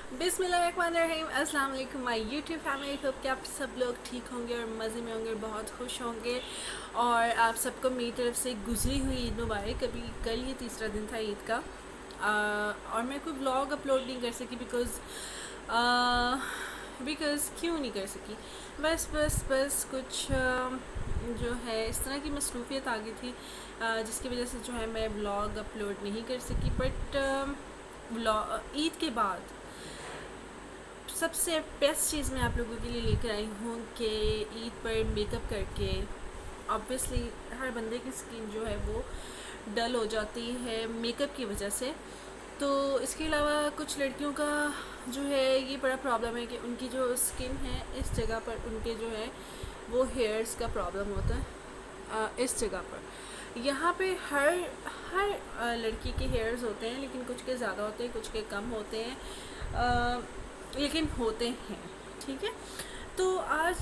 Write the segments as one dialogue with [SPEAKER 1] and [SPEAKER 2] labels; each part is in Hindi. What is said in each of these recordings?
[SPEAKER 1] बिस्मिल्लाहिर्रहमानिर्रहीम। अस्सलाम वालेकुम माय यूट्यूब फैमिली। होप कि आप सब लोग ठीक होंगे और मज़े में होंगे, बहुत खुश होंगे। और आप सबको मेरी तरफ से गुजरी हुई ईद मुबारक। अभी कल ही तीसरा दिन था ईद का। और मैं कोई व्लॉग अपलोड नहीं कर सकी बिकॉज़ क्यों नहीं कर सकी, बस कुछ जो है इस तरह की मसरूफ़ियत आ गई थी, जिसकी वजह से जो है मैं व्लॉग अपलोड नहीं कर सकी। बट ईद के बाद सबसे बेस्ट चीज़ मैं आप लोगों के लिए लेकर आई हूँ कि ईद पर मेकअप करके ऑब्वियसली हर बंदे की स्किन जो है वो डल हो जाती है मेकअप की वजह से। तो इसके अलावा कुछ लड़कियों का जो है ये बड़ा प्रॉब्लम है कि उनकी जो स्किन है इस जगह पर उनके जो है वो हेयर्स का प्रॉब्लम होता है। इस जगह पर यहाँ पे हर हर लड़की के हेयर्स होते हैं, लेकिन कुछ के ज़्यादा होते हैं, कुछ के कम होते हैं, लेकिन होते हैं। ठीक है, तो आज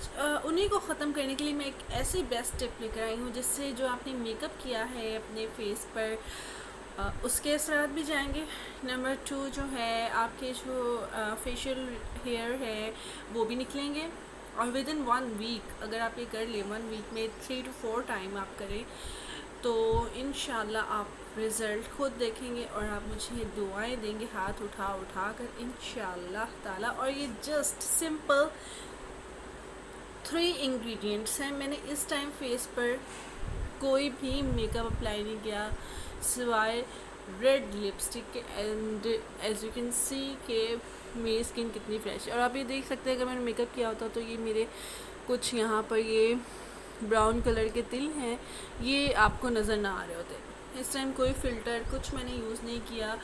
[SPEAKER 1] उन्हीं को ख़त्म करने के लिए मैं एक ऐसी बेस्ट टिप लेकर आई हूँ जिससे जो आपने मेकअप किया है अपने फेस पर उसके असरात भी जाएंगे। नंबर 2 जो है आपके जो फेशियल हेयर है वो भी निकलेंगे। और विद इन 1 वीक अगर आप ये कर लें, 1 वीक में 3 to 4 टाइम आप करें तो इंशाल्लाह आप रिज़ल्ट खुद देखेंगे और आप मुझे दुआएं देंगे हाथ उठा कर इंशाल्लाह ताला। और ये जस्ट सिंपल 3 इंग्रेडिएंट्स हैं। मैंने इस टाइम फेस पर कोई भी मेकअप अप्लाई नहीं किया सिवाय रेड लिपस्टिक के। And as you can see के मेरी स्किन कितनी फ्रेश है। और आप ये देख सकते हैं अगर मैंने मेकअप किया होता तो ये मेरे कुछ यहाँ पर ये ब्राउन कलर के तिल हैं, ये आपको नज़र ना आ रहे होते। इस टाइम कोई फ़िल्टर कुछ मैंने यूज़ नहीं किया।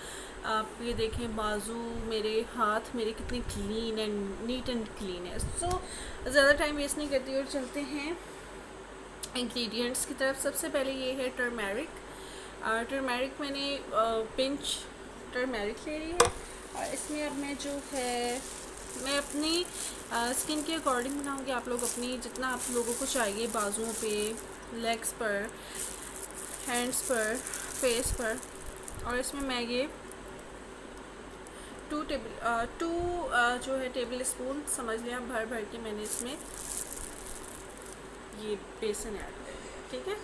[SPEAKER 1] आप ये देखें बाजू मेरे हाथ मेरे कितने clean and neat and clean है। सो ज़्यादा टाइम वेस्ट नहीं करती और चलते हैं इंग्रेडिएंट्स की तरफ। सबसे पहले ये है टर्मेरिक। टर्मेरिक मैंने पिंच टर्मेरिक ले रही है और इसमें अब मैं जो है मैं अपनी स्किन के अकॉर्डिंग बनाऊंगी। आप लोग अपनी जितना आप लोगों को चाहिए, बाजुओं पे, लेग्स पर, हैंड्स पर, फेस पर। और इसमें मैं ये 2 जो है टेबल स्पून समझ लिया भर भर के मैंने इसमें ये बेसन ऐड कर दिया। ठीक है,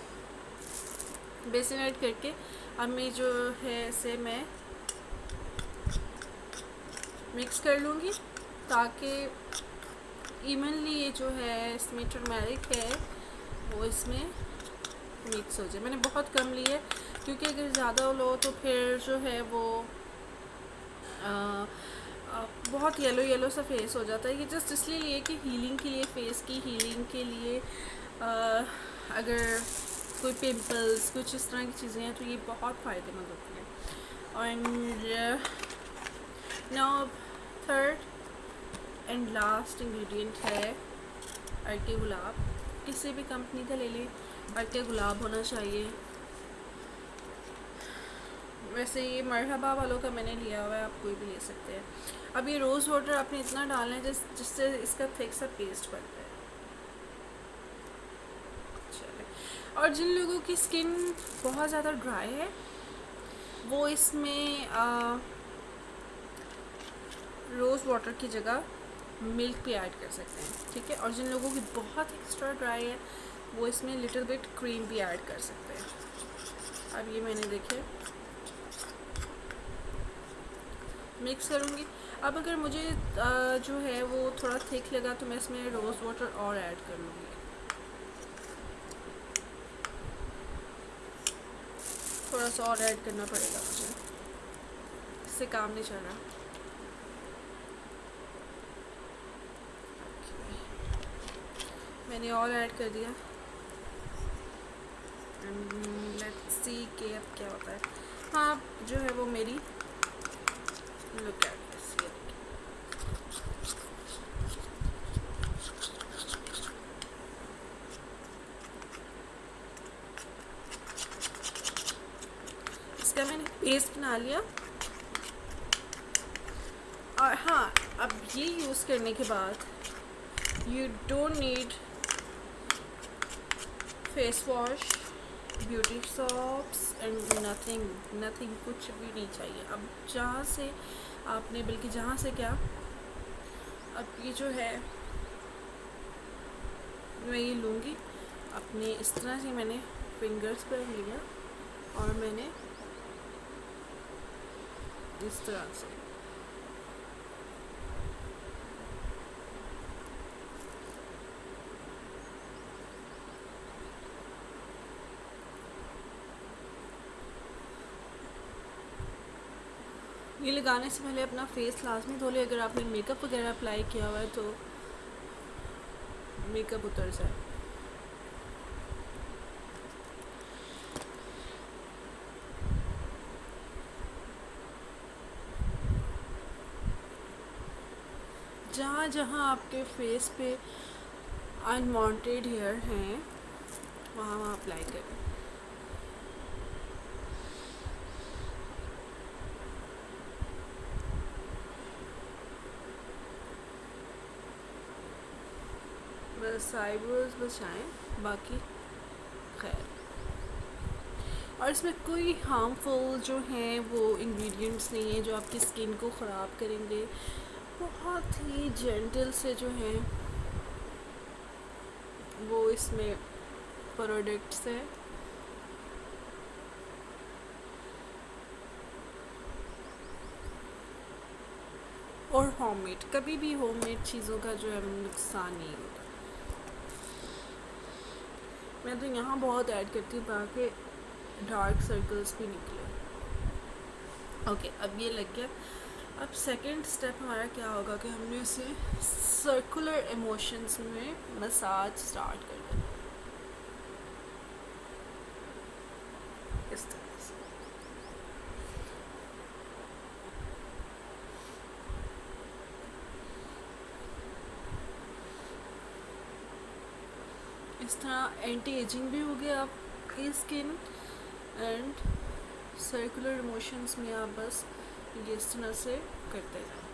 [SPEAKER 1] बेसन ऐड करके अब मैं जो है इसे मैं मिक्स कर लूँगी ताकि इवनली ये जो है इसमें टर्मेरिक है वो इसमें मिक्स हो जाए। मैंने बहुत कम ली है क्योंकि अगर ज़्यादा लो तो फिर जो है वो बहुत येलो येलो सा फेस हो जाता है। ये जस्ट इसलिए लिए कि हीलिंग के लिए, फेस की हीलिंग के लिए, अगर कोई पिंपल्स कुछ इस तरह की चीज़ें हैं तो ये बहुत फ़ायदेमंद होती है। और now third and last ingredient है अर्के गुलाब। किसी भी कंपनी का ले लें, अर्के गुलाब होना चाहिए। वैसे ये मरहबा वालों का मैंने लिया हुआ है, आप कोई भी ले सकते हैं। अब ये रोज़ वाटर आपने इतना डालना है जिससे इसका थिक सा पेस्ट बनता है। चलिए, और जिन लोगों की स्किन बहुत ज़्यादा ड्राई है वो इसमें रोज़ वाटर की जगह मिल्क भी ऐड कर सकते हैं। ठीक है, और जिन लोगों की बहुत एक्स्ट्रा ड्राई है वो इसमें लिटिल बिट क्रीम भी ऐड कर सकते हैं। अब ये मैंने देखे मिक्स करूँगी। अब अगर मुझे जो है वो थोड़ा थिक लगा तो मैं इसमें रोज़ वाटर और ऐड कर लूँगी। थोड़ा सा और ऐड करना पड़ेगा मुझे, इससे काम नहीं चल रहा। मैंने और ऐड कर दिया। लेट्स सी के अब क्या होता है। हाँ, जो है वो मेरी लुक एट दिस, इसका मैंने पेस्ट बना लिया। और हाँ, अब ये यूज़ करने के बाद you don't need face wash, beauty shops and nothing कुछ भी नहीं चाहिए। अब जहाँ से आपने बल्कि जहाँ से क्या, अब ये जो है मैं ये लूँगी अपने, इस तरह से मैंने फिंगर्स पर लिया और मैंने इस तरह से ये लगाने से पहले अपना फेस लाजमी धो ले। अगर आपने मेकअप वगैरह अप्लाई किया हुआ है तो मेकअप उतर जाए। जहाँ जहाँ आपके फेस पे अनवांटेड हेयर हैं वहाँ वहाँ अप्लाई करें। बस आईब्रोज बचाएं, बाकी खैर। और इसमें कोई हार्मफुल जो हैं वो इंग्रेडिएंट्स नहीं है जो आपकी स्किन को ख़राब करेंगे। बहुत ही जेंटल से जो हैं वो इसमें प्रोडक्ट्स हैं। और होममेड, कभी भी होममेड चीज़ों का जो है नुकसान नहीं होता। मैं तो यहाँ बहुत ऐड करती हूँ ताकि डार्क सर्कल्स भी निकले। ओके, अब ये लग गया। अब सेकंड स्टेप हमारा क्या होगा कि हमने इसे सर्कुलर इमोशंस में मसाज स्टार्ट कर देना इस तरह से। इस तरह एंटी एजिंग भी हो गया आपकी स्किन, एंड सर्कुलर इमोशंस में आप बस ये इस तरह से करते जाएं।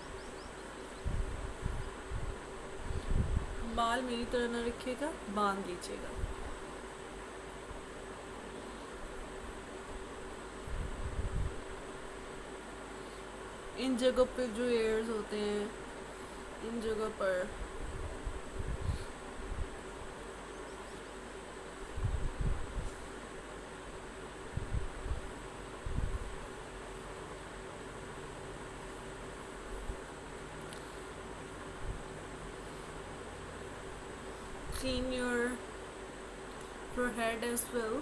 [SPEAKER 1] बाल मेरी तरह ना रखिएगा, बांध लीजिएगा। इन जगह पे जो एयर्स होते हैं इन जगह पर clean your forehead as well.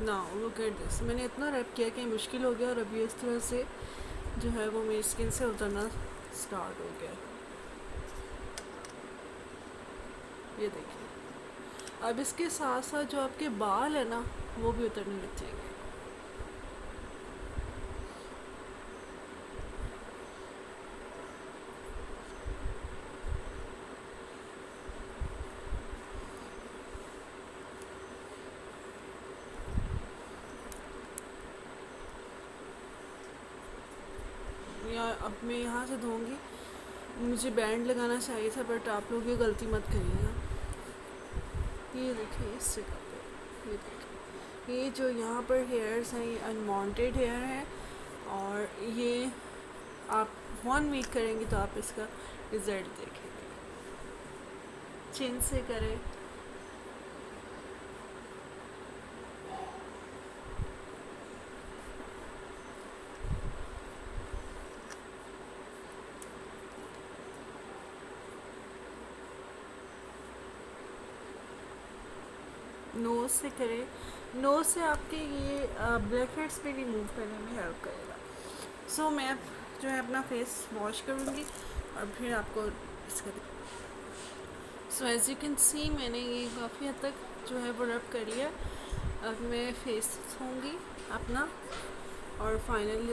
[SPEAKER 1] Now look at this. मैंने इतना रैप किया कि मुश्किल हो गया और अभी इस तरह से जो है वो मेरी स्किन से उतरना स्टार्ट हो गया। ये देखिए। अब इसके साथ साथ जो आपके बाल है ना वो भी उतरने लग जाएंगे। या अब मैं यहाँ से धोऊंगी। मुझे बैंड लगाना चाहिए था बट आप लोग ये गलती मत करिएगा। ये देखिए इस जगह पे, ये देखिए ये जो यहाँ पर हेयर्स हैं ये अनवांटेड हेयर हैं और ये आप 1 वीक करेंगे तो आप इसका रिज़ल्ट देखेंगे। चिन से करें, नोज़ से करें। नोज़ से आपके ये ब्लैक हेड्स भी रिमूव करने में हेल्प करेगा। सो मैं अब जो है अपना फेस वॉश करूँगी और फिर आपको इसका। सो एज़ यू कैन सी मैंने ये काफ़ी हद तक जो है वो रब कर लिया। अब मैं फेस धोऊँगी अपना और फाइनल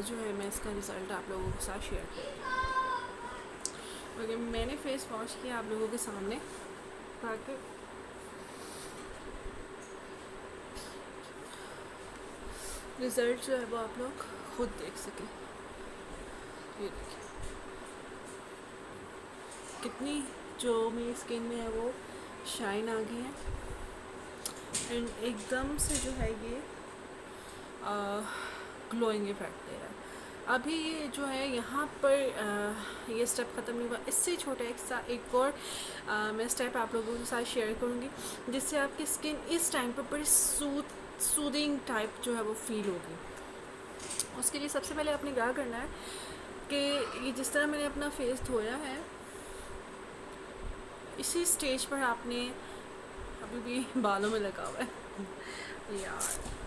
[SPEAKER 1] जो है मैं इसका रिज़ल्ट आप लोगों के साथ शेयर करूँगी। ओके, मैंने फेस वॉश किया आप लोगों के सामने ताकि रिज़ल्ट जो है वो आप लोग खुद देख सकें। ये देखिए कितनी जो मेरी स्किन में है वो शाइन आ गई है एंड एकदम से जो है ये ग्लोइंग इफेक्ट दे रहा है। अभी ये जो है यहाँ पर ये स्टेप ख़त्म नहीं हुआ, इससे छोटा एक और मैं स्टेप आप लोगों के साथ शेयर करूँगी जिससे आपकी स्किन इस टाइम पर बड़ी सूदिंग टाइप जो है वो फील होगी। उसके लिए सबसे पहले आपने क्या करना है कि ये जिस तरह मैंने अपना फेस धोया है, इसी स्टेज पर आपने अभी भी बालों में लगा हुआ है यार,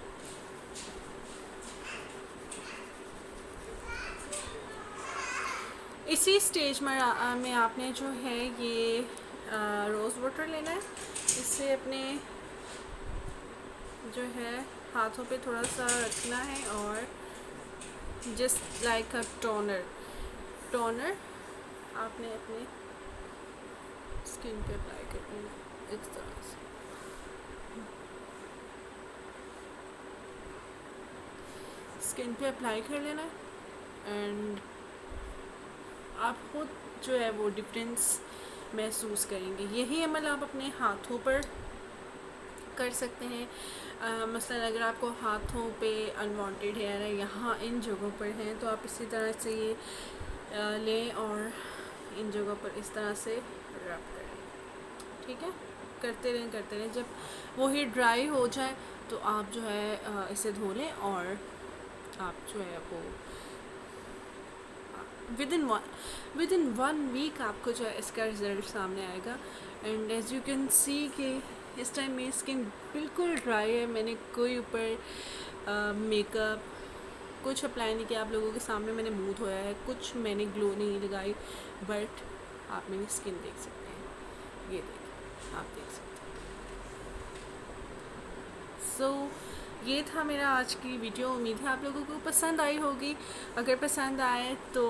[SPEAKER 1] इसी स्टेज में आपने जो है ये रोज़ वाटर लेना है। इससे अपने जो है हाथों पे थोड़ा सा रखना है और जस्ट लाइक अ टोनर आपने अपने स्किन पे अप्लाई करनी है इस तरह से। स्किन पे अप्लाई कर लेना है एंड आप खुद जो है वो डिफरेंस महसूस करेंगे। यही अमल आप अपने हाथों पर कर सकते हैं। मसलन अगर आपको हाथों पे अनवांटेड हेयर है, यहाँ इन जगहों पर हैं, तो आप इसी तरह से ये लें और इन जगहों पर इस तरह से रब करें। ठीक है, करते रहें। जब वो ही ड्राई हो जाए तो आप जो है इसे धो लें और आप जो है वो विद इन वन वीक आपको जो है इसका रिज़ल्ट सामने आएगा। एंड एज़ यू कैन सी कि इस टाइम मेरी स्किन बिल्कुल ड्राई है। मैंने कोई ऊपर मेकअप कुछ अप्लाई नहीं किया। आप लोगों के सामने मैंने मुंह धोया है, कुछ मैंने ग्लो नहीं लगाई, बट आप मेरी स्किन देख सकते हैं। ये देखिए, आप देख सकते हैं। सो ये था मेरा आज की वीडियो। उम्मीद है आप लोगों को पसंद आई होगी। अगर पसंद आए तो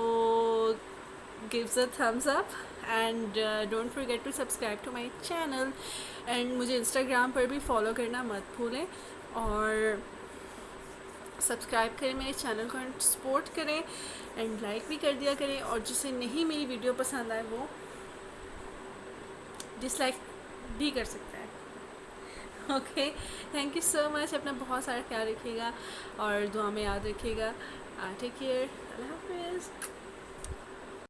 [SPEAKER 1] gives a thumbs up and don't forget to subscribe to my channel एंड मुझे इंस्टाग्राम पर भी फॉलो करना मत भूलें और सब्सक्राइब करें मेरे चैनल को एंड सपोर्ट करें एंड लाइक भी कर दिया करें। और जिसे नहीं मेरी वीडियो पसंद आए वो डिसलाइक भी कर सकता है। Okay, thank you so much. अपना बहुत सारा ख्याल रखिएगा और दुआ में याद रखिएगा। टेक केयर, अल्लाह हाफिज़।